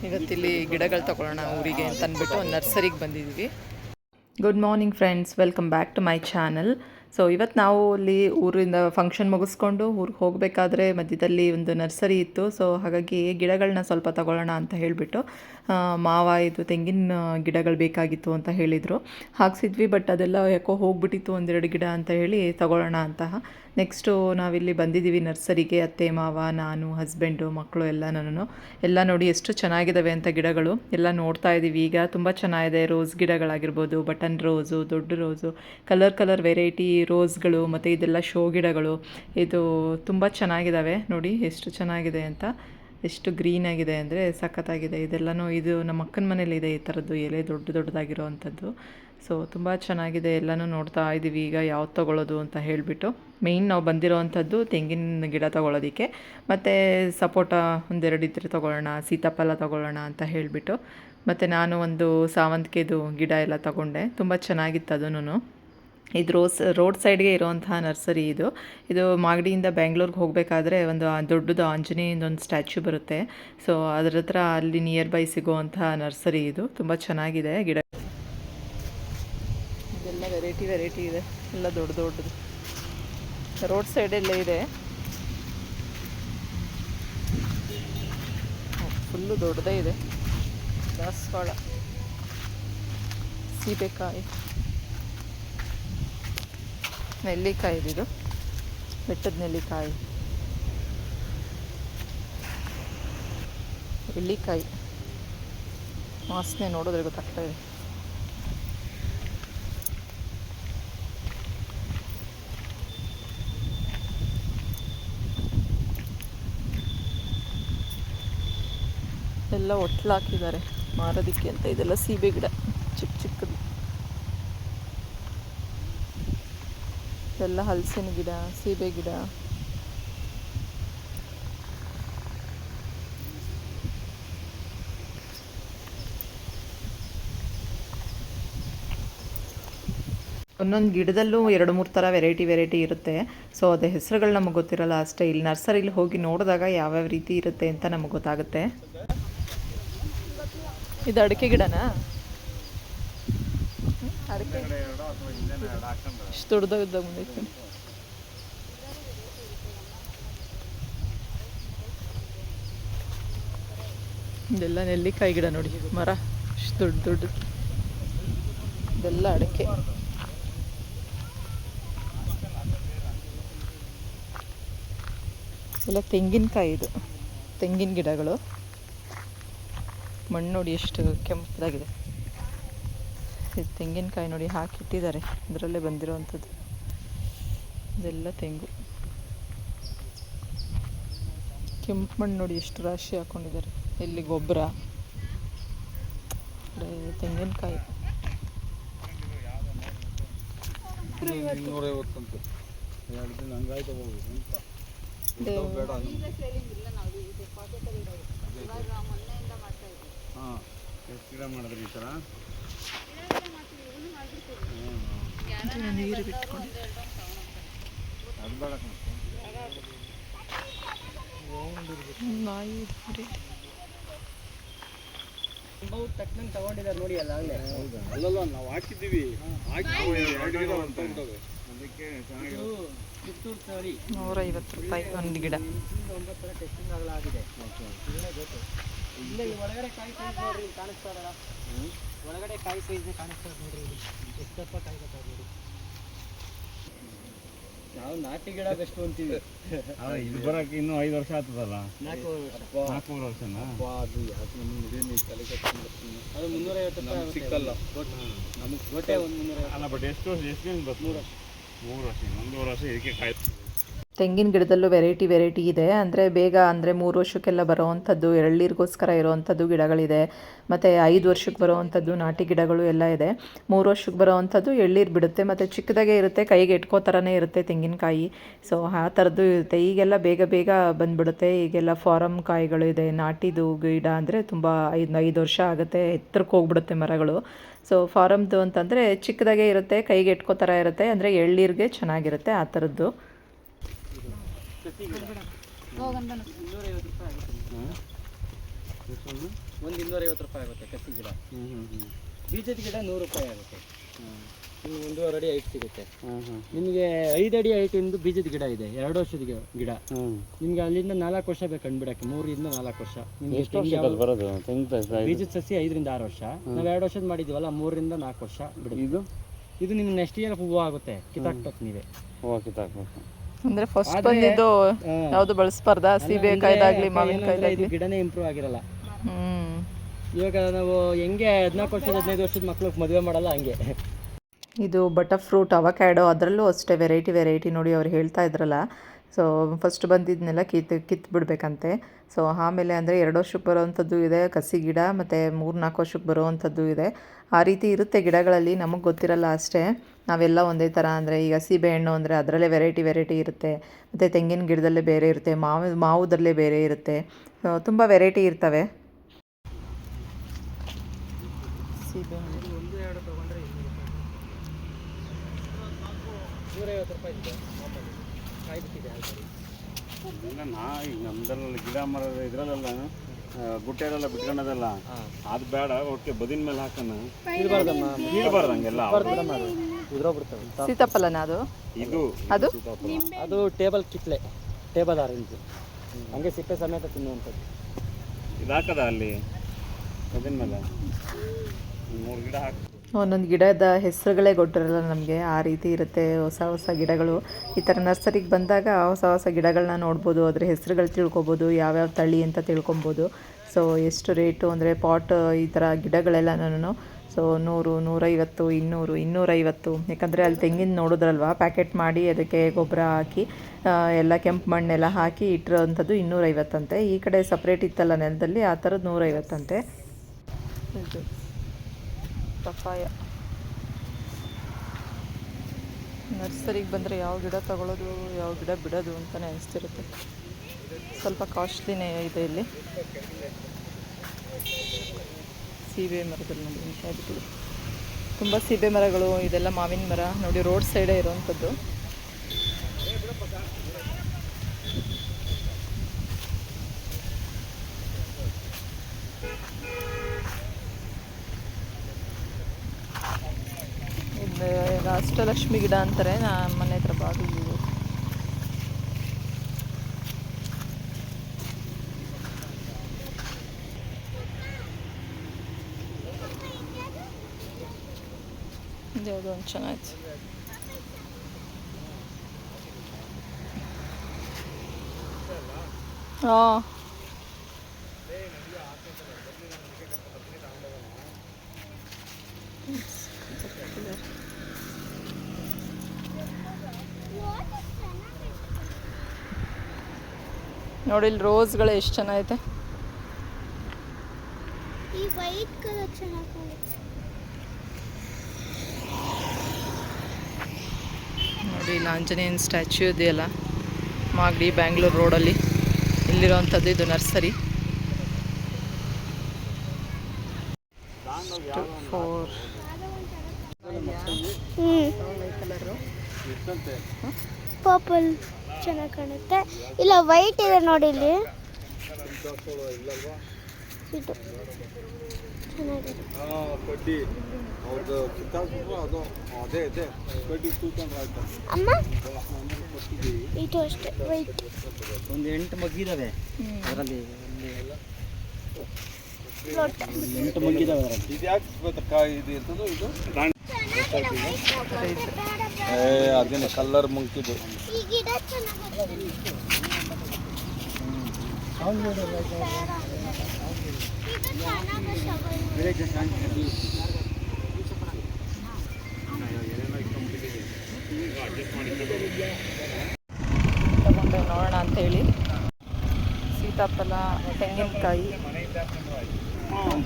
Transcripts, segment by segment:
ಇವತ್ತಿಲ್ಲಿ ಗಿಡಗಳು ತಗೊಳ್ಳೋಣ ಊರಿಗೆ ಅಂತ ಅಂದ್ಬಿಟ್ಟು ನರ್ಸರಿಗೆ ಬಂದಿದ್ದೀವಿ. Good morning friends, welcome back to my channel. So ಇವತ್ತು ನಾವು ಅಲ್ಲಿ ಊರಿಂದ ಫಂಕ್ಷನ್ ಮುಗಿಸ್ಕೊಂಡು ಊರಿಗೆ ಹೋಗಬೇಕಾದ್ರೆ ಮಧ್ಯದಲ್ಲಿ ಒಂದು ನರ್ಸರಿ ಇತ್ತು. ಸೊ ಹಾಗಾಗಿ ಗಿಡಗಳನ್ನ ಸ್ವಲ್ಪ ತಗೊಳ್ಳೋಣ ಅಂತ ಹೇಳಿಬಿಟ್ಟು ಮಾವ ಇದು ತೆಂಗಿನ ಗಿಡಗಳು ಬೇಕಾಗಿತ್ತು ಅಂತ ಹೇಳಿದರು. ಹಾಕ್ಸಿದ್ವಿ, ಬಟ್ ಅದೆಲ್ಲ ಯಾಕೋ ಹೋಗ್ಬಿಟ್ಟಿತ್ತು ಒಂದೆರಡು ಗಿಡ ಅಂತ ಹೇಳಿ ತಗೊಳ್ಳೋಣ ಅಂತ. ನೆಕ್ಸ್ಟು ನಾವಿಲ್ಲಿ ಬಂದಿದ್ದೀವಿ ನರ್ಸರಿಗೆ, ಅತ್ತೆ ಮಾವ ನಾನು ಹಸ್ಬೆಂಡು ಮಕ್ಕಳು ಎಲ್ಲ ನೋಡಿ ಎಷ್ಟು ಚೆನ್ನಾಗಿದ್ದಾವೆ ಅಂತ ಗಿಡಗಳು ಎಲ್ಲ ನೋಡ್ತಾ ಇದ್ದೀವಿ. ಈಗ ತುಂಬ ಚೆನ್ನಾಗಿದೆ. ರೋಸ್ ಗಿಡಗಳಾಗಿರ್ಬೋದು, ಬಟನ್ ರೋಸು, ದೊಡ್ಡ ರೋಸು, ಕಲರ್ ವೆರೈಟಿ ರೋಸ್ಗಳು, ಮತ್ತು ಇದೆಲ್ಲ ಶೋ ಗಿಡಗಳು. ಇದು ತುಂಬ ಚೆನ್ನಾಗಿದ್ದಾವೆ ನೋಡಿ, ಎಷ್ಟು ಚೆನ್ನಾಗಿದೆ ಅಂತ. ಎಷ್ಟು ಗ್ರೀನ್ ಆಗಿದೆ ಅಂದರೆ ಸಖತ್ತಾಗಿದೆ. ಇದೆಲ್ಲನೂ ಇದು ನಮ್ಮ ಅಕ್ಕನ ಮನೇಲಿದೆ ಈ ಥರದ್ದು ಎಲೆ ದೊಡ್ಡದಾಗಿರೋ ಅಂಥದ್ದು. ಸೊ ತುಂಬ ಚೆನ್ನಾಗಿದೆ. ಎಲ್ಲನೂ ನೋಡ್ತಾ ಇದ್ದೀವಿ ಈಗ ಯಾವ್ದು ತೊಗೊಳ್ಳೋದು ಅಂತ ಹೇಳಿಬಿಟ್ಟು. ಮೇಯ್ನ್ ನಾವು ಬಂದಿರೋ ಅಂಥದ್ದು ತೆಂಗಿನ ಗಿಡ ತೊಗೊಳೋದಕ್ಕೆ, ಮತ್ತು ಸಪೋಟ ಒಂದೆರಡು ಇದ್ರೆ ತೊಗೊಳ್ಳೋಣ, ಸೀತಾಫಲ ತೊಗೊಳ್ಳೋಣ ಅಂತ ಹೇಳಿಬಿಟ್ಟು. ಮತ್ತು ನಾನು ಒಂದು ಸಾವಂತಿಗೆದು ಗಿಡ ಎಲ್ಲ ತೊಗೊಂಡೆ, ತುಂಬ ಚೆನ್ನಾಗಿತ್ತು ಅದೂ. ಇದು ರೋಡ್ ಸೈಡ್ಗೆ ಇರೋವಂತಹ ನರ್ಸರಿ ಇದು ಮಾಗಡಿಯಿಂದ ಬ್ಯಾಂಗ್ಳೂರ್ಗೆ ಹೋಗಬೇಕಾದ್ರೆ ಒಂದು ದೊಡ್ಡದು ಆಂಜನೇಯಂದೊಂದು ಸ್ಟ್ಯಾಚ್ಯೂ ಬರುತ್ತೆ. ಸೊ ಅದರ ಹತ್ರ ಅಲ್ಲಿ ನಿಯರ್ ಬೈ ಸಿಗೋವಂತಹ ನರ್ಸರಿ ಇದು. ತುಂಬ ಚೆನ್ನಾಗಿದೆ ಗಿಡ. ಇದೆಲ್ಲ ವೆರೈಟಿ ಇದೆ, ಎಲ್ಲ ದೊಡ್ಡದು ರೋಡ್ ಸೈಡಲ್ಲೇ ಇದೆ. ಫುಲ್ಲು ದೊಡ್ಡದೇ ಇದೆ. ದಾಸವಾಳ, ಸೀಬೆಕಾಯಿ, ನೆಲ್ಲಿಕಾಯಿ, ಇದು ಬೆಟ್ಟದ ನೆಲ್ಲಿಕಾಯಿ, ಎಳ್ಳಿಕಾಯಿ ವಾಸನೆ ನೋಡಿದ್ರೆ ಗೊತ್ತಾಗ್ತಾ ಇದೆ. ಎಲ್ಲ ಒಟ್ಲಾಕಿದ್ದಾರೆ ಮಾರೋದಕ್ಕೆ ಅಂತ. ಇದೆಲ್ಲ ಸೀಬೆ ಗಿಡ ಚಿಕ್ಕದು. ಇದೆಲ್ಲ ಹಲಸಿನ ಗಿಡ, ಸೀಬೆ ಗಿಡ. ಒಂದೊಂದು ಗಿಡದಲ್ಲೂ 2-3 ಥರ ವೆರೈಟಿ ಇರುತ್ತೆ. ಸೊ ಅದೇ ಹೆಸರುಗಳು ನಮಗೆ ಗೊತ್ತಿರಲ್ಲ ಅಷ್ಟೇ. ಇಲ್ಲಿ ನರ್ಸರಿಲಿ ಹೋಗಿ ನೋಡಿದಾಗ ಯಾವ್ಯಾವ ರೀತಿ ಇರುತ್ತೆ ಅಂತ ನಮಗೆ ಗೊತ್ತಾಗುತ್ತೆ. ಇದು ಅಡಿಕೆ ಗಿಡನಾ? ಅಡಿಕೆ ಇಷ್ಟು ದೊಡ್ಡದಾಗಿದ್ದಾಗ ಮುಂದೈತೆ. ಇದೆಲ್ಲ ನೆಲ್ಲಿಕಾಯಿ ಗಿಡ ನೋಡಿ, ಮರ ಇಷ್ಟು ದೊಡ್ಡ. ಇದೆಲ್ಲ ಅಡಿಕೆ. ಎಲ್ಲ ತೆಂಗಿನಕಾಯಿ. ಇದು ತೆಂಗಿನ ಗಿಡಗಳು. ಮಣ್ಣು ನೋಡಿ ಎಷ್ಟು ಕೆಂಪದಾಗಿದೆ. ಇದು ತೆಂಗಿನಕಾಯಿ ನೋಡಿ ಹಾಕಿಟ್ಟಿದ್ದಾರೆ, ಇದರಲ್ಲೇ ಬಂದಿರೋವಂಥದ್ದು. ಇದೆಲ್ಲ ತೆಂಗು. ಕೆಂಪು ಮಣ್ಣು ನೋಡಿ ಎಷ್ಟು ರಾಶಿ ಹಾಕ್ಕೊಂಡಿದ್ದಾರೆ. ಇಲ್ಲಿ ಗೊಬ್ಬರ, ತೆಂಗಿನಕಾಯಿ. ನೀರು ಬಿಟ್ಕೊಂಡು ನಾಯಿ ತಗೊಂಡಿದ್ದಾರೆ ನೋಡಿ. ಅಲ್ಲ ನಾವು ಹಾಕಿದ್ದೀವಿ, 150 ರೂಪಾಯಿ ಒಂದು ಗಿಡ. ಟೆಸ್ಟಿಂಗ್ ಆಗಲಾಗಿದೆ. ಒಳಗಡೆ ಕಾಯಿ ಸೈಜ್ ನೋಡ್ರಿ, ಕಾಣಿಸ್ತಾರಲ್ಲ ಒಳಗಡೆ ಕಾಯಿ ಸೈಜ್ ಕಾಣಿಸ್ತಾರೆ ನೋಡ್ರಿ. ಎಷ್ಟಪ್ಪ ಕಾಯಿ ಬರ್ತಾರೆ ನೋಡಿ. ನಾವು ನಾಟಿ ಗಿಡ ಬೆಸ್ಟ್ ಅಂತೀವಿ. ಇದು ಬರೋಕೆ ಇನ್ನೂ 5 ವರ್ಷ ಆಗ್ತದಲ್ಲ. 4 ವರ್ಷನಾ? ಅದು ಯಾಕೆ ನಮಗೆ ತಲೆ ಕಟ್ಕೊಂಡು ಅದು 350 ರೂಪಾಯಿ ಸಿಕ್ಕಲ್ಲ. ನಮಗೆ ಗೋಟೆ ಒಂದು 350 ಅಲ್ಲ. ಬಟ್ ಎಷ್ಟು ದಿನ ಬರ್ತದೆ? 3 ವರ್ಷ, 1 ವರ್ಷ ಇದಕ್ಕೆ ಕಾಯಿ. ತೆಂಗಿನ ಗಿಡದಲ್ಲೂ ವೆರೈಟಿ ಇದೆ. ಅಂದರೆ ಬೇಗ 3 ವರ್ಷಕ್ಕೆಲ್ಲ ಬರೋವಂಥದ್ದು, ಎಳ್ನೀರಿಗೋಸ್ಕರ ಇರೋವಂಥದ್ದು ಗಿಡಗಳಿದೆ. ಮತ್ತು 5 ವರ್ಷಕ್ಕೆ ಬರೋವಂಥದ್ದು ನಾಟಿ ಗಿಡಗಳು ಎಲ್ಲ ಇದೆ. 3 ವರ್ಷಕ್ಕೆ ಬರೋವಂಥದ್ದು ಎಳ್ನೀರು ಬಿಡುತ್ತೆ, ಮತ್ತು ಚಿಕ್ಕದಾಗೆ ಇರುತ್ತೆ, ಕೈಗೆ ಎಟ್ಕೋ ಥರನೇ ಇರುತ್ತೆ ತೆಂಗಿನಕಾಯಿ. ಸೊ ಆ ಥರದ್ದು ಇರುತ್ತೆ. ಈಗೆಲ್ಲ ಬೇಗ ಬಂದುಬಿಡುತ್ತೆ. ಈಗೆಲ್ಲ ಫಾರಮ್ ಕಾಯಿಗಳು ಇದೆ. ನಾಟಿದು ಗಿಡ ಅಂದರೆ ತುಂಬ 5 ವರ್ಷ ಆಗುತ್ತೆ, ಎತ್ತರಕ್ಕೆ ಹೋಗ್ಬಿಡುತ್ತೆ ಮರಗಳು. ಸೊ ಫಾರಮ್ದು ಅಂತಂದರೆ ಚಿಕ್ಕದಾಗೆ ಇರುತ್ತೆ, ಕೈಗೆ ಎಟ್ಕೋ ಥರ ಇರುತ್ತೆ, ಅಂದರೆ ಎಳ್ನೀರಿಗೆ ಚೆನ್ನಾಗಿರುತ್ತೆ ಆ ಥರದ್ದು. ಎಷ್ಟೊಂದು ಒಂದು 250 ರೂಪಾಯಿ ಆಗುತ್ತೆ ಕಸಿ ಗಿಡ. ಬೀಜದ ಗಿಡ 100 ರೂಪಾಯಿ ಆಗುತ್ತೆ. ನಿಮ್ಗೆ 1.5 ಅಡಿ ಹೈಟ್ ಸಿಗುತ್ತೆ. ನಿಮಗೆ 5 ಅಡಿ ಹೈಟಿಂದು ಬೀಜದ ಗಿಡ ಇದೆ, 2 ವರ್ಷದ ಗಿಡ. ನಿಮ್ಗೆ ಅಲ್ಲಿಂದ 4 ವರ್ಷ ಬೇಕು ಕಂಡುಬಿಡಕ್ಕೆ, 3 ರಿಂದ 4 ವರ್ಷ. ನಿಮ್ಗೆ ಬರೋದು ಬೀಜದ ಸಸಿ 5 ರಿಂದ 6 ವರ್ಷ. ನಾವು 2 ವರ್ಷದ ಮಾಡಿದ್ವಲ್ಲ, 3 ರಿಂದ 4 ವರ್ಷ ಬಿಡುತ್ತೆ. ಇದು ನಿಮ್ಗೆ ನೆಕ್ಸ್ಟ್ ಇಯರ್ ಹೂವು ಆಗುತ್ತೆ, ಕಿತ್ತಾಕ್ಬೇಕು ನೀವೇ. ಹೂವು ಕಿತ್ತಾಕ್ಬೇಕು ಅಂದ್ರೆ ಫಸ್ಟ್ ಬಂದಿದ್ದು ಯಾವುದು ಬಳಸಬಾರ್ದಾ? ಸೀಬೆಕಾಯ್ದಾಗ್ಲಿ ಮಾವಿನಕಾಯ್ದಾಗ್ಲಿ ಗಿಡನೇ ಇಂಪ್ರೂವ್ ಆಗಿರಲ್ಲ. ಇವಾಗ ನಾವು ಹೆಂಗೆ 14 ವರ್ಷದ 15 ವರ್ಷದ ಮಕ್ಳಿಗೆ ಮದುವೆ ಮಾಡಲ್ಲ ಹಂಗೆ. ಇದು ಬಟರ್ ಫ್ರೂಟ್ ಅವಕ್ಯಾಡೋ, ಅದರಲ್ಲೂ ಅಷ್ಟೇ ವೆರೈಟಿ ನೋಡಿ ಅವ್ರು ಹೇಳ್ತಾ ಇದ್ರಲ್ಲ. ಸೊ ಫಸ್ಟ್ ಬಂದಿದ್ದನ್ನೆಲ್ಲ ಕಿತ್ತು ಬಿಡಬೇಕಂತೆ. ಸೊ ಆಮೇಲೆ ಅಂದರೆ 2 ವರ್ಷಕ್ಕೆ ಬರೋವಂಥದ್ದು ಇದೆ ಕಸಿ ಗಿಡ, ಮತ್ತು 3-4 ವರ್ಷಕ್ಕೆ ಬರೋವಂಥದ್ದು ಇದೆ. ಆ ರೀತಿ ಇರುತ್ತೆ ಗಿಡಗಳಲ್ಲಿ, ನಮಗೆ ಗೊತ್ತಿರಲ್ಲ ಅಷ್ಟೇ. ನಾವೆಲ್ಲ ಒಂದೇ ಥರ ಅಂದರೆ ಈಗ ಸೀಬೆಹಣ್ಣು ಅಂದರೆ ಅದರಲ್ಲೇ ವೆರೈಟಿ ಇರುತ್ತೆ, ಮತ್ತು ತೆಂಗಿನ ಗಿಡದಲ್ಲೇ ಬೇರೆ ಇರುತ್ತೆ, ಮಾವುದರಲ್ಲೇ ಬೇರೆ ಇರುತ್ತೆ. ತುಂಬ ವೆರೈಟಿ ಇರ್ತವೆ. ಸೀಬೆಹಣ್ಣು 1-2 ತೊಗೊಂಡ್ರೆ 150 ರೂಪಾಯಿ ಇದೆ ಮಾಮೂಲಿ. ಕಾಯಿ ಬಿಟ್ಟಿದೆ ಆಲ್ರೆಡಿ. ಈಗ ನಮ್ದ್ರಲ್ಲಿ ಗಿಡ ಮರದ ಇದ್ರಲ್ಲ ಗುಟ್ಟೆಲ್ಲ ಬಿಟ್ಕೊಂಡದಲ್ಲ, ಅದು ಬೇಡ. ಓಕೆ, ಬದಿನ ಮೇಲೆ ಹಾಕೋಣ, ಕೀಳ್ಬಾರ್ದು ಹಂಗೆಲ್ಲ. ಉದ್ರೋಗ್ಬಿಡ್ತವೆ. ಸೀತಾಫಲನ ಅದು? ಇದು ಅದು ಟೇಬಲ್ ಕಿತ್ಲೆ, ಟೇಬಲ್ ಆರೆಂಜ್, ಹಂಗೆ ಸಿಪ್ಪೆ ಸಮೇತ ತಿನ್ನುವಂಥದ್ದು. ಇದು ಹಾಕದ ಅಲ್ಲಿ ಬದಿನ ಮೇಲೆ 3 ಗಿಡ ಹಾಕಿ. ಒಂದೊಂದು ಗಿಡದ ಹೆಸರುಗಳೇ ಗೊತ್ತಿರಲ್ಲ ನಮಗೆ, ಆ ರೀತಿ ಇರುತ್ತೆ ಹೊಸ ಗಿಡಗಳು. ಈ ಥರ ನರ್ಸರಿಗೆ ಬಂದಾಗ ಹೊಸ ಗಿಡಗಳನ್ನ ನೋಡ್ಬೋದು, ಅದ್ರ ಹೆಸರುಗಳು ತಿಳ್ಕೊಬೋದು, ಯಾವ್ಯಾವ ತಳಿ ಅಂತ ತಿಳ್ಕೊಬೋದು. ಸೊ ಎಷ್ಟು ರೇಟು ಅಂದರೆ ಪಾಟ್ ಈ ಥರ ಗಿಡಗಳೆಲ್ಲನೂ ಸೊ 100, 150, 200, 250. ಯಾಕಂದರೆ ಅಲ್ಲಿ ತೆಂಗಿನ ನೋಡಿದ್ರಲ್ವ, ಪ್ಯಾಕೆಟ್ ಮಾಡಿ ಅದಕ್ಕೆ ಗೊಬ್ಬರ ಹಾಕಿ ಎಲ್ಲ ಕೆಂಪು ಮಣ್ಣೆಲ್ಲ ಹಾಕಿ ಇಟ್ಟಿರೋವಂಥದ್ದು 250 ಅಂತೆ. ಈ ಕಡೆ ಸಪ್ರೇಟ್ ಇತ್ತಲ್ಲ ನೆಲದಲ್ಲಿ, ಆ ಥರದ್ದು 150 ಅಂತೆ. ಇದು ಪಪ್ಪಾಯ. ನರ್ಸರಿಗೆ ಬಂದರೆ ಯಾವ ಗಿಡ ತಗೊಳ್ಳೋದು ಯಾವ ಗಿಡ ಬಿಡೋದು ಅಂತಲೇ ಅನಿಸ್ತಿರುತ್ತೆ. ಸ್ವಲ್ಪ ಕಾಸ್ಟ್ಲಿನೇ ಇದೆ ಇಲ್ಲಿ. ಸೀಬೆ ಮರದಲ್ಲಿ ನೋಡಿ ತುಂಬ ಸೀಬೆ ಮರಗಳು, ಇದೆಲ್ಲ ಮಾವಿನ ಮರ ನೋಡಿ, ರೋಡ್ ಸೈಡೇ ಇರೋವಂಥದ್ದು. ಇದು ಅಷ್ಟಲಕ್ಷ್ಮಿ ಗಿಡ ಅಂತಾರೆ ನಮ್ಮ ಮನೆ ಹತ್ರ ಬಾಗಿಲು. ಯಾವುದೋ ಒಂದು ಚೆನ್ನಾಯ್ತು. ಹಾಂ, ನೋಡಿ ಇಲ್ಲಿ ರೋಸ್ಗಳು ಎಷ್ಟು ಚೆನ್ನಾಗೈತೆ. ಈ ವೈಟ್ ಕಲರ್ ಚೆನ್ನಾಗಿ ಕಾಣುತ್ತೆ. ನೋಡಿ ಇಲ್ಲಿ ಆಂಜನೇಯನ ಸ್ಟ್ಯಾಚ್ಯೂ ಇದೆಯಲ್ಲ, ಮಾಗಡಿ ಬ್ಯಾಂಗ್ಳೂರು ರೋಡಲ್ಲಿ ಇಲ್ಲಿರೋವಂಥದ್ದು. ಇದು ನರ್ಸರಿ. 4 ಪರ್ಪಲ್ ಚೆನ್ನಾಗಿ ಕಾಣುತ್ತೆ. ಇಲ್ಲ ವೈಟ್ ಇದೆ ನೋಡಿ ಇಲ್ಲಿ. ಇದು ಚೆನ್ನಾಗಿದೆ. ಅಮ್ಮ ಇದು ಅಷ್ಟೇ ವೈಟ್. ಒಂದು 8 ಮಗ್ಗಿದಾವೆ ಅದರಲ್ಲಿ, 8 ಮಗ್ಗಿದಾವೆ ಅದರಲ್ಲಿ. ಅದೇನು ಕಲರ್ ಮುಂಕಿದ್ದು. ಈ ಗಿಡ ಚೆನ್ನಾಗಿದೆ. ತಗೊಂಡೆ ನೋಡೋಣ ಅಂತೇಳಿ. ಸೀತಾಫಲ, ತೆಂಗಿನಕಾಯಿ.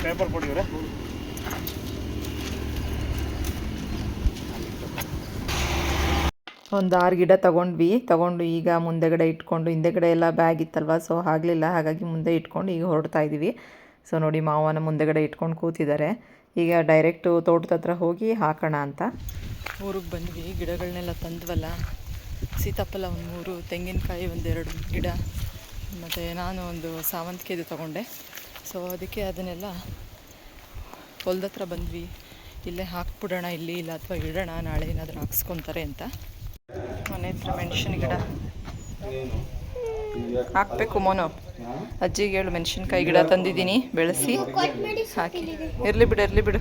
ಪೇಪರ್ ಕೊಡಿವ್ರೆ. ಒಂದು 6 ಗಿಡ ತಗೊಂಡು ಈಗ ಮುಂದೆಗಡೆ ಇಟ್ಕೊಂಡು, ಹಿಂದೆಗಡೆ ಎಲ್ಲ ಬ್ಯಾಗ್ ಇತ್ತಲ್ವ, ಸೊ ಆಗಲಿಲ್ಲ, ಹಾಗಾಗಿ ಮುಂದೆ ಇಟ್ಕೊಂಡು ಈಗ ಹೊರಡ್ತಾ ಇದ್ದೀವಿ. ಸೊ ನೋಡಿ ಮಾವನ ಮುಂದೆಗಡೆ ಇಟ್ಕೊಂಡು ಕೂತಿದ್ದಾರೆ. ಈಗ ಡೈರೆಕ್ಟು ತೋಟದ ಹತ್ರ ಹೋಗಿ ಹಾಕೋಣ ಅಂತ ಊರಿಗೆ ಬಂದ್ವಿ. ಗಿಡಗಳನ್ನೆಲ್ಲ ತಂದ್ವಲ್ಲ, ಸೀತಾಫಲ ಒಂದು 3, ತೆಂಗಿನಕಾಯಿ 1-2 ಗಿಡ, ಮತ್ತು ನಾನು ಒಂದು ಸಾವಂತಿಗೆದು ತೊಗೊಂಡೆ. ಸೊ ಅದಕ್ಕೆ ಅದನ್ನೆಲ್ಲ ಹೊಲ್ದ ಹತ್ರ ಬಂದ್ವಿ. ಇಲ್ಲೇ ಹಾಕ್ಬಿಡೋಣ ಇಲ್ಲಿ, ಇಲ್ಲ ಅಥವಾ ಇಡೋಣ ನಾಳೆ ಏನಾದರೂ ಹಾಕ್ಸ್ಕೊತಾರೆ ಅಂತ. ಮನೆ ಹತ್ರ ಮೆಣಸಿನ ಗಿಡ ಹಾಕಬೇಕು. ಮೋನು ಅಜ್ಜಿಗೆ ಹೇಳು, ಮೆಣಸಿನ್ಕಾಯಿ ಗಿಡ ತಂದಿದ್ದೀನಿ, ಬೆಳೆಸಿ ಹಾಕಿ. ಇರಲಿ ಬಿಡು.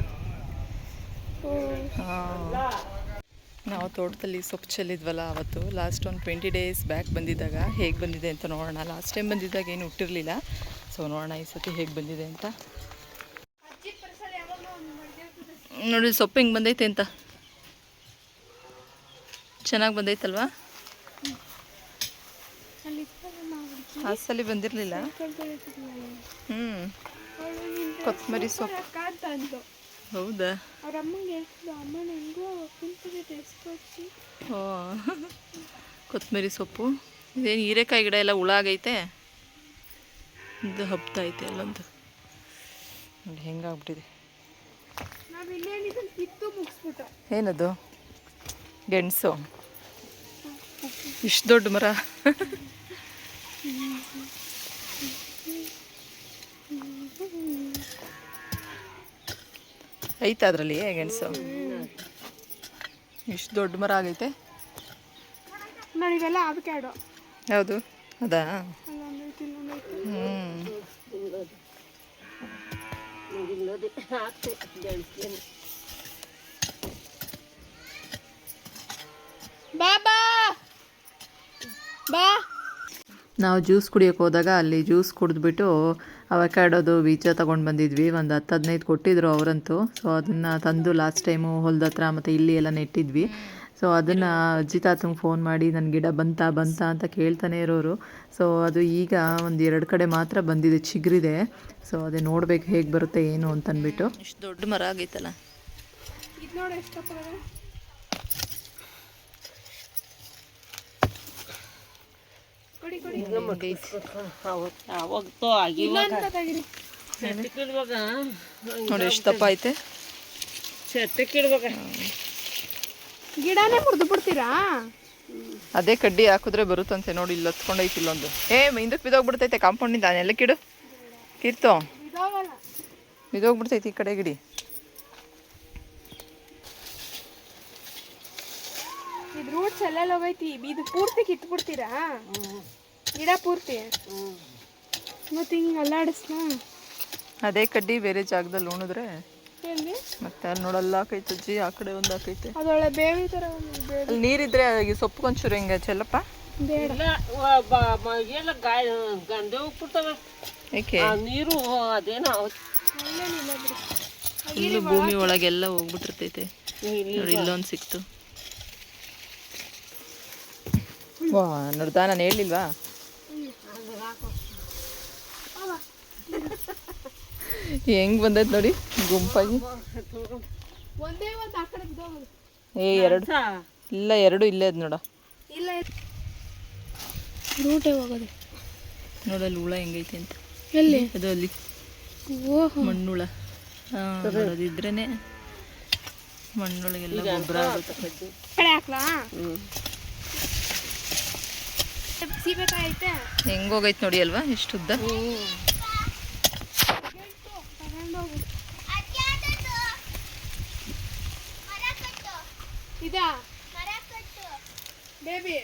ನಾವು ತೋಟದಲ್ಲಿ ಸೊಪ್ಪು ಚೆಲ್ಲಿದ್ವಲ್ಲ ಅವತ್ತು, ಲಾಸ್ಟ್ ಒಂದು 20 ಡೇಸ್ ಬ್ಯಾಕ್ ಬಂದಿದ್ದಾಗ ಹೇಗೆ ಬಂದಿದೆ ಅಂತ ನೋಡೋಣ. ಲಾಸ್ಟ್ ಟೈಮ್ ಬಂದಿದ್ದಾಗ ಏನು ಹುಟ್ಟಿರಲಿಲ್ಲ. ಸೊ ನೋಡೋಣ ಈ ಸತಿ ಹೇಗೆ ಬಂದಿದೆ ಅಂತ. ನೋಡಿ ಸೊಪ್ಪು ಹಿಂಗೆ ಬಂದೈತೆ ಅಂತ. ಚೆನ್ನಾಗಿ ಬಂದೈತಲ್ವಾ? ಆ ಸಲ ಬಂದಿರಲಿಲ್ಲ. ಕೊತ್ತಂಬರಿ ಸೊಪ್ಪು. ಹೌದಾ? ಓ, ಕೊತ್ತಂಬರಿ ಸೊಪ್ಪು. ಇದೇನು ಹೀರೆಕಾಯಿ ಗಿಡ ಎಲ್ಲ ಹುಳ ಆಗೈತೆ. ಇದು ಹಬ್ತಾ ಐತೆ ಅಲ್ಲೊಂದು. ನೋಡಿ ಹೆಂಗಾಗ್ಬಿಟ್ಟಿದೆ. ಏನದು? ಗೆಣಸು. ಇಷ್ಟು ದೊಡ್ಡ ಮರ. ಐತೆ ಅದರಲ್ಲಿ ಗೆಣಸು. ಇಷ್ಟು ದೊಡ್ಡ ಮರ ಆಗೈತೆ. ಯಾವುದು ಅದಾ? ನಾವು ಜ್ಯೂಸ್ ಕುಡಿಯೋಕೆ ಹೋದಾಗ ಅಲ್ಲಿ ಜ್ಯೂಸ್ ಕುಡಿದ್ಬಿಟ್ಟು ಅವಕ್ಯಾಡೋದು ಬೀಜ ತೊಗೊಂಡು ಬಂದಿದ್ವಿ. ಒಂದು 10-15 ಕೊಟ್ಟಿದ್ರು ಅವರಂತೂ. ಸೊ ಅದನ್ನು ತಂದು ಲಾಸ್ಟ್ ಟೈಮು ಹೊಲ್ದ ಹತ್ರ ಮತ್ತು ಇಲ್ಲಿ ಎಲ್ಲ ನೆಟ್ಟಿದ್ವಿ. ಸೊ ಅದನ್ನು ಅಜ್ಜಿ ತಾತಂಗೆ ಫೋನ್ ಮಾಡಿ ನನ್ನ ಗಿಡ ಬಂತಾ ಅಂತ ಕೇಳ್ತಾನೆ ಇರೋರು. ಸೊ ಅದು ಈಗ 1-2 ಕಡೆ ಮಾತ್ರ ಬಂದಿದೆ, ಚಿಗುರಿದೆ. ಸೊ ಅದೇ ನೋಡ್ಬೇಕು ಹೇಗೆ ಬರುತ್ತೆ ಏನು ಅಂತಂದ್ಬಿಟ್ಟು. ಇಷ್ಟು ದೊಡ್ಡ ಮರ ಆಗೈತಲ್ಲ. ನೋಡಿ ಎಷ್ಟು ದಪ್ಪ ಐತೆ. ಗಿಡನೇ ಮುರಿದು ಬಿಡ್ತೀರಾ? ಅದೇ ಕಡ್ಡಿ ಹಾಕಿದ್ರೆ ಬರುತ್ತಂತೆ. ನೋಡಿ ಇಲ್ಲಿ ಹತ್ಕೊಂಡೈತಿ ಇಲ್ಲೊಂದು. ಹಿಂದಕ್ಕೆ ಬಿದೋಗ್ಬಿಡ್ತೈತೆ ಕಾಂಪೌಂಡಿಂದ. ಎಲ್ಲ ಕಿಡು ಕಿತ್ತು ಬಿದೋಗ್ಬಿಡ್ತೈತಿ ಈ ಕಡೆ ಗಿಡಿ. ಇದು ರೂಟ್ಸ್ ಎಲ್ಲ ಹೋಗೈತಿ. ಇದು ಪೂರ್ತಿ ಕಿತ್ಬಿಡ್ತೀರಾ ಗಿಡ ಪೂರ್ತಿ? ಮತ್ತೆ ಹಿಂಗೆ ಅಲ್ಲಾಡಿಸ್ನ. ಅದೇ ಕಡ್ಡಿ ಬೇರೆ ಜಾಗದಲ್ಲಿ ಉಣಿದ್ರೆ ಮತ್ತೆ ಅಲ್ಲಿ ನೋಡಲ್ಲ ಹಾಕೈತೆ ಅಜ್ಜಿ. ಆ ಕಡೆ ಒಂದು ಹಾಕೈತೆ. ಅದೊಳ್ಳೆ ಬೇವಿ ಥರ ಅಲ್ಲಿ ನೀರಿದ್ರೆ ಸೊಪ್ಪು ಕೊಂಚೂರು ಹಿಂಗೆ ಚೆಲ್ಲಪ್ಪ. ಏಕೆ ನೀರು ಅದೇನೋ ಇಲ್ಲೂ ಭೂಮಿ ಒಳಗೆಲ್ಲ ಹೋಗ್ಬಿಟ್ಟಿರ್ತೈತೆ. ನೋಡಿ ಇಲ್ಲೊಂದು ಸಿಕ್ತು. ವಾ ನೋಡ್ದಾ, ನಾನು ಹೇಳಿಲ್ವಾ? ಹೆಂಗ್ ಬಂದೈತೆ ನೋಡಿ ಗುಂಪಾಗಿ. ಎರಡು ಇಲ್ಲ, ಎರಡು ಇಲ್ಲೇ ಅದ್ ನೋಡ. ರೂಟೇ ಹೋಗೋದು. ನೋಡಲ್ಲಿ ಹುಳ ಹೆಂಗೈತೆ ಅಂತ. ಎಲ್ಲಿ? ಅದು ಅಲ್ಲಿ ಮಣ್ಣುಳ. ಅದಿದ್ರೇನೆ ಮಣ್ಣೊಳಗೆಲ್ಲ ಗೊಬ್ಬರ ಆಗುತ್ತೆ. ಕಡೆ ಹಾಕ್ಲಾ? ಸೀಬೆಕಾಯಿ ಐತೆ. ಹೆಂಗೋಗೈತೆ ನೋಡಿ ಅಲ್ವಾ, ಎಷ್ಟು ಉದ್ದ. ಇದಾ ಬೇಬಿ,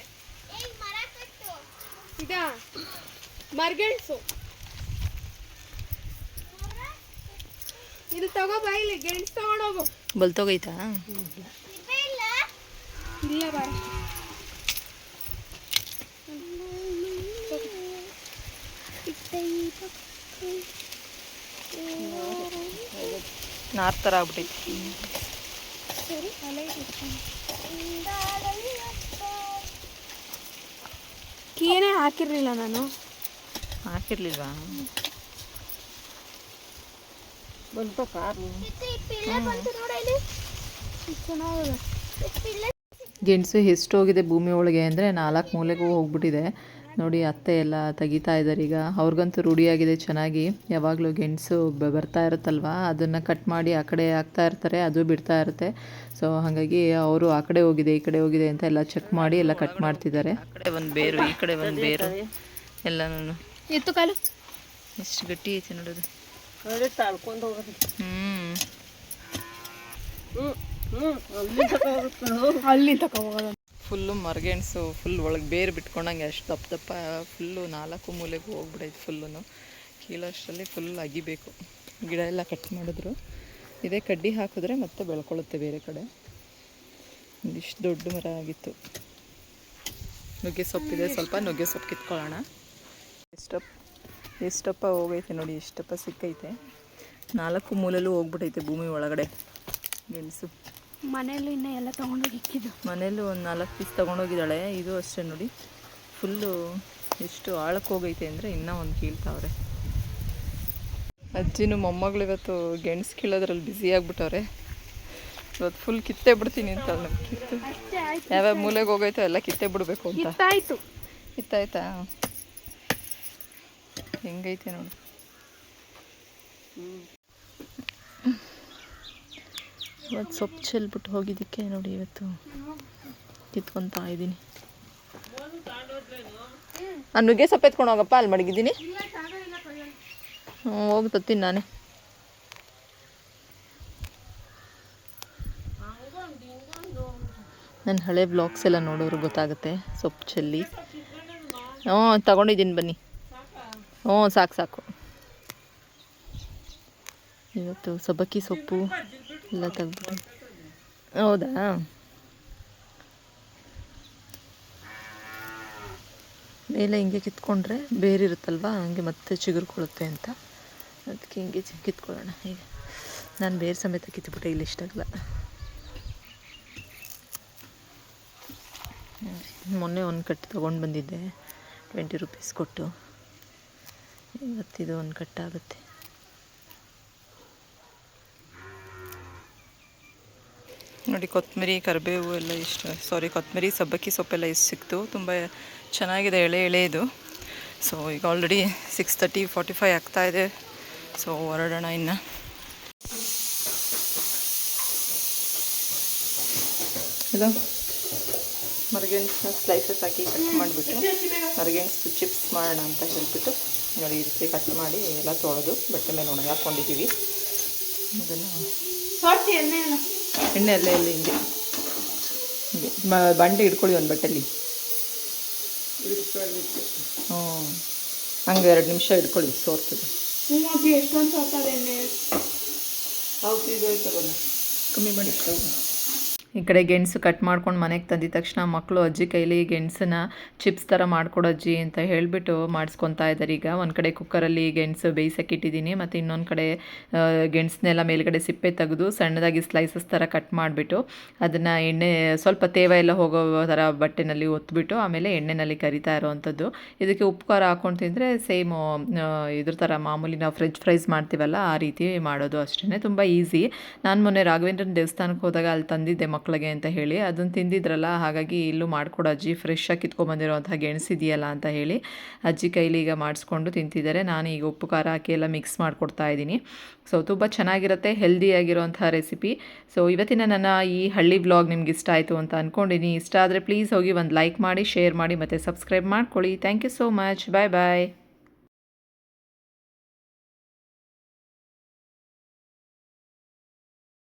ಇದಾ ಮರ್ಗೆಣಸು. ಇದು ತಗೋ ಬಾಯಿಲಿ, ಗೆಣಸು ತಗೊಂಡೋಗು. ಬಲ್ತೋಗೈತಾ? ಇಲ್ಲ ಬಾರ. ನಾರ್ ಥರ ಆಗ್ಬಿಟ್ಟೈತಿ. ಕೀನೇ ಹಾಕಿರ್ಲಿಲ್ಲ ನಾನು. ಹಾಕಿರ್ಲಿಲ್ವಾ? ಬಂತ ಕಾರು. ಗೆಣಸು ಎಷ್ಟು ಹೋಗಿದೆ ಭೂಮಿ ಒಳಗೆ ಅಂದರೆ 4 ಮೂಲೆಗೂ ಹೋಗ್ಬಿಟ್ಟಿದೆ. ನೋಡಿ ಅತ್ತೆ ಎಲ್ಲ ತೆಗಿತಾ ಇದ್ದಾರೆ ಈಗ. ಅವ್ರಿಗಂತೂ ರೂಢಿಯಾಗಿದೆ ಚೆನ್ನಾಗಿ. ಯಾವಾಗಲೂ ಗೆಣಸು ಬರ್ತಾ ಇರುತ್ತಲ್ವ, ಅದನ್ನು ಕಟ್ ಮಾಡಿ ಆ ಕಡೆ ಹಾಕ್ತಾ ಇರ್ತಾರೆ, ಅದು ಬಿಡ್ತಾ ಇರುತ್ತೆ. ಸೊ ಹಾಗಾಗಿ ಅವರು ಆ ಕಡೆ ಹೋಗಿದೆ ಈ ಕಡೆ ಹೋಗಿದೆ ಅಂತ ಎಲ್ಲ ಚೆಕ್ ಮಾಡಿ ಎಲ್ಲ ಕಟ್ ಮಾಡ್ತಿದ್ದಾರೆ. ಆ ಕಡೆ ಒಂದು ಬೇರು, ಈ ಕಡೆ ಒಂದು ಬೇರು, ಎಲ್ಲನೂ ಎತ್ತು ಕಾಲು ಎಷ್ಟು ಗಟ್ಟಿ ಐತೆ ನೋಡೋದು. ನೋಡಿ ತಾಳ್ಕೊಂಡು ಹೋಗೋದು. ಅಲ್ಲಿ ತಗೋಬೋದು. ಫುಲ್ಲು ಮರಗೆಣಸು ಫುಲ್ ಒಳಗೆ ಬೇರು ಬಿಟ್ಕೊಂಡಂಗೆ ಅಷ್ಟು ದಪ್ಪ ದಪ್ಪ ಫುಲ್ಲು 4 ಮೂಲೆಗೂ ಹೋಗ್ಬಿಡೈತೆ ಫುಲ್ಲು. ಕೀಳೋಷ್ಟರಲ್ಲಿ ಫುಲ್ ಅಗಿಬೇಕು. ಗಿಡ ಎಲ್ಲ ಕಟ್ ಮಾಡಿದ್ರು. ಇದೇ ಕಡ್ಡಿ ಹಾಕಿದ್ರೆ ಮತ್ತೆ ಬೆಳ್ಕೊಳ್ಳುತ್ತೆ ಬೇರೆ ಕಡೆ. ಇಷ್ಟು ದೊಡ್ಡ ಮರ ಆಗಿತ್ತು. ನುಗ್ಗೆ ಸೊಪ್ಪಿದೆ, ಸ್ವಲ್ಪ ನುಗ್ಗೆ ಸೊಪ್ಪು ಕಿತ್ಕೊಳ್ಳೋಣ. ಎಷ್ಟಪ್ಪ ಹೋಗೈತೆ ನೋಡಿ, ಎಷ್ಟಪ್ಪ ಸಿಕ್ಕೈತೆ. 4 ಮೂಲೆಯಲ್ಲೂ ಹೋಗ್ಬಿಟ್ಟೈತೆ ಭೂಮಿ ಒಳಗಡೆ ಗೆಣಸು. ಮನೇಲಿ ಇನ್ನೂ ಎಲ್ಲ ತೊಗೊಂಡೋಗಿ ಇಕ್ಕಿದ್ದು. ಮನೇಲಿ ಒಂದು 4 ಪೀಸ್ ತೊಗೊಂಡೋಗಿದ್ದಾಳೆ. ಇದು ಅಷ್ಟೇ ನೋಡಿ, ಫುಲ್ಲು ಎಷ್ಟು ಆಳಕ್ಕೆ ಹೋಗೈತೆ ಅಂದರೆ ಇನ್ನೂ ಒಂದು ಕೀಳ್ತಾವ್ರೆ. ಅಜ್ಜಿನೂ ಮೊಮ್ಮಗಳು ಇವತ್ತು ಗೆಣಸು ಕೀಳೋದ್ರಲ್ಲಿ ಬ್ಯುಸಿ ಆಗಿಬಿಟ್ಟವ್ರೆ. ಇವತ್ತು ಫುಲ್ ಕಿತ್ತೇ ಬಿಡ್ತೀನಿ ಅಂತ ಕಿತ್ತು ಯಾವ್ಯಾವ ಮೂಲೆಗೆ ಹೋಗೈತೋ ಎಲ್ಲ ಕಿತ್ತೇ ಬಿಡಬೇಕು ಅಂತ. ಕಿತ್ತಾಯ್ತಾ? ಹೆಂಗೈತೆ ನೋಡಿ. ಇವತ್ತು ಸೊಪ್ಪು ಚೆಲ್ಬಿಟ್ಟು ಹೋಗಿದ್ದಕ್ಕೆ ನೋಡಿ ಇವತ್ತು ಕಿತ್ಕೊತಾ ಇದ್ದೀನಿ. ನಾನು ನುಗ್ಗೆ ಸೊಪ್ಪು ಎತ್ಕೊಂಡು ಹೋಗಪ್ಪ, ಅಲ್ಲಿ ಮಡಗಿದ್ದೀನಿ. ಹೋಗಿ ತತ್ತೀನಿ ನಾನೇ. ನನ್ನ ಹಳೆ ಬ್ಲಾಗ್ಸ್ ಎಲ್ಲ ನೋಡೋರು ಗೊತ್ತಾಗುತ್ತೆ. ಸೊಪ್ಪು ಚೆಲ್ಲಿ ತಗೊಂಡಿದ್ದೀನಿ, ಬನ್ನಿ. ಸಾಕು. ಇವತ್ತು ಸಬ್ಬಕ್ಕಿ ಸೊಪ್ಪು ಎಲ್ಲ ತೆಗ್ದು. ಹೌದಾ? ಮೇಲೆ ಹಿಂಗೆ ಕಿತ್ಕೊಂಡ್ರೆ ಬೇರಿರುತ್ತಲ್ವ, ಹಂಗೆ ಮತ್ತೆ ಚಿಗುರ್ಕೊಳ್ಳುತ್ತೆ ಅಂತ ಅದಕ್ಕೆ ಹಿಂಗೆ ಕಿತ್ಕೊಳ್ಳೋಣ. ಈಗ ನಾನು ಬೇರೆ ಸಮೇತ ಕಿತ್ಬಿಟ್ಟೆ, ಇಲ್ಲಿ ಇಷ್ಟಾಗಲ್ಲ. ಮೊನ್ನೆ ಒಂದು ಕಟ್ಟು ತೊಗೊಂಡು ಬಂದಿದ್ದೆ 20 ರೂಪೀಸ್ ಕೊಟ್ಟು. ಇವತ್ತಿದು ಒಂದು ಕಟ್ಟಾಗುತ್ತೆ. ನೋಡಿ ಕೊತ್ತಂಬರಿ, ಕರಿಬೇವು ಎಲ್ಲ ಕೊತ್ತಂಬರಿ, ಸಬ್ಬಕ್ಕಿ ಸೊಪ್ಪೆಲ್ಲ ಎಷ್ಟು ಸಿಕ್ತು. ತುಂಬ ಚೆನ್ನಾಗಿದೆ, ಎಳೆದು. ಸೊ ಈಗ ಆಲ್ರೆಡಿ 6:45 ಆಗ್ತಾಯಿದೆ. ಸೊ ಹೊರಡೋಣ ಇನ್ನು. ಇದು ಮರಗೆಣಸನ್ನ ಸ್ಲೈಸಸ್ ಹಾಕಿ ಕಟ್ ಮಾಡಿಬಿಟ್ಟು ಮರಗೆಣಸು ಚಿಪ್ಸ್ ಮಾಡೋಣ ಅಂತ ಹೇಳ್ಬಿಟ್ಟು ನೋಡಿ, ಈ ರೀತಿ ಕಟ್ ಮಾಡಿ ಎಲ್ಲ ತೊಳೆದು ಬಟ್ಟೆ ಮೇಲೆ ಒಣಗಿ ಹಾಕ್ಕೊಂಡಿದ್ದೀವಿ. ಇದನ್ನು ಎಣ್ಣೆ ಎಲ್ಲ ಹಿಂಗೆ ಬಂಡೆ ಹಿಡ್ಕೊಳ್ಳಿ ಒಂದು ಬಟ್ಟೆಲಿ. ಹಂಗೆ 2 ನಿಮಿಷ ಹಿಡ್ಕೊಳ್ಳಿ, ಸೋರ್ತದೆ. ಕಮ್ಮಿ ಮಾಡಿ. ಈ ಕಡೆ ಗೆಣಸು ಕಟ್ ಮಾಡ್ಕೊಂಡು ಮನೆಗೆ ತಂದಿದ ತಕ್ಷಣ ಮಕ್ಕಳು ಅಜ್ಜಿ ಕೈಲಿ ಗೆಣಸನ್ನ ಚಿಪ್ಸ್ ಥರ ಮಾಡ್ಕೊಡು ಅಜ್ಜಿ ಅಂತ ಹೇಳಿಬಿಟ್ಟು ಮಾಡಿಸ್ಕೊತಾ ಇದ್ದಾರೆ. ಈಗ ಒಂದು ಕಡೆ ಕುಕ್ಕರಲ್ಲಿ ಗೆಣಸು ಬೇಯಿಸೋಕೆ ಇಟ್ಟಿದ್ದೀನಿ, ಮತ್ತು ಇನ್ನೊಂದು ಕಡೆ ಗೆಣಸನ್ನೆಲ್ಲ ಮೇಲ್ಗಡೆ ಸಿಪ್ಪೆ ತೆಗೆದು ಸಣ್ಣದಾಗಿ ಸ್ಲೈಸಸ್ ಥರ ಕಟ್ ಮಾಡಿಬಿಟ್ಟು ಅದನ್ನು ಎಣ್ಣೆ ಸ್ವಲ್ಪ ತೇವ ಎಲ್ಲ ಹೋಗೋ ಥರ ಬಟ್ಟೆನಲ್ಲಿ ಒತ್ಬಿಟ್ಟು ಆಮೇಲೆ ಎಣ್ಣೆಯಲ್ಲಿ ಕರಿತಾ ಇರೋವಂಥದ್ದು. ಇದಕ್ಕೆ ಉಪ್ಪು ಖಾರ ಹಾಕ್ಕೊಂಡು ತಿಂದರೆ ಸೇಮು ಇದ್ರ ಥರ ಮಾಮೂಲಿ ನಾವು ಫ್ರೆಂಚ್ ಫ್ರೈಸ್ ಮಾಡ್ತೀವಲ್ಲ ಆ ರೀತಿ ಮಾಡೋದು ಅಷ್ಟೇ. ತುಂಬ ಈಸಿ. ನಾನು ಮೊನ್ನೆ ರಾಘವೇಂದ್ರನ ದೇವಸ್ಥಾನಕ್ಕೆ ಹೋದಾಗ ಅಲ್ಲಿ ತಂದಿದ್ದೆ ಮಕ್ಕಳಿಗೆ ಅಂತ ಹೇಳಿ, ಅದನ್ನು ತಿಂದಿದ್ರಲ್ಲ, ಹಾಗಾಗಿ ಇಲ್ಲೂ ಮಾಡಿಕೊಡು ಅಜ್ಜಿ, ಫ್ರೆಶ್ಶಾಗಿ ಕಿತ್ಕೊಂಡ್ಬಂದಿರೋಂಥ ಗೆಣಸಿದೆಯಲ್ಲ ಅಂತ ಹೇಳಿ ಅಜ್ಜಿ ಕೈಲಿ ಈಗ ಮಾಡಿಸ್ಕೊಂಡು ತಿಂತಿದ್ದಾರೆ. ನಾನು ಈಗ ಉಪ್ಪು ಖಾರ ಹಾಕಿ ಎಲ್ಲ ಮಿಕ್ಸ್ ಮಾಡಿಕೊಡ್ತಾ ಇದ್ದೀನಿ. ಸೊ ತುಂಬ ಚೆನ್ನಾಗಿರುತ್ತೆ, ಹೆಲ್ದಿಯಾಗಿರೋಂಥ ರೆಸಿಪಿ. ಸೊ ಇವತ್ತಿನ ನನ್ನ ಈ ಹಳ್ಳಿ ವ್ಲಾಗ್ ನಿಮ್ಗೆ ಇಷ್ಟ ಆಯಿತು ಅಂತ ಅಂದ್ಕೊಂಡಿದ್ದೀನಿ. ಇಷ್ಟ ಆದರೆ ಪ್ಲೀಸ್ ಹೋಗಿ ಒಂದು ಲೈಕ್ ಮಾಡಿ, ಶೇರ್ ಮಾಡಿ ಮತ್ತು ಸಬ್ಸ್ಕ್ರೈಬ್ ಮಾಡ್ಕೊಳ್ಳಿ. Thank you so much. Bye bye.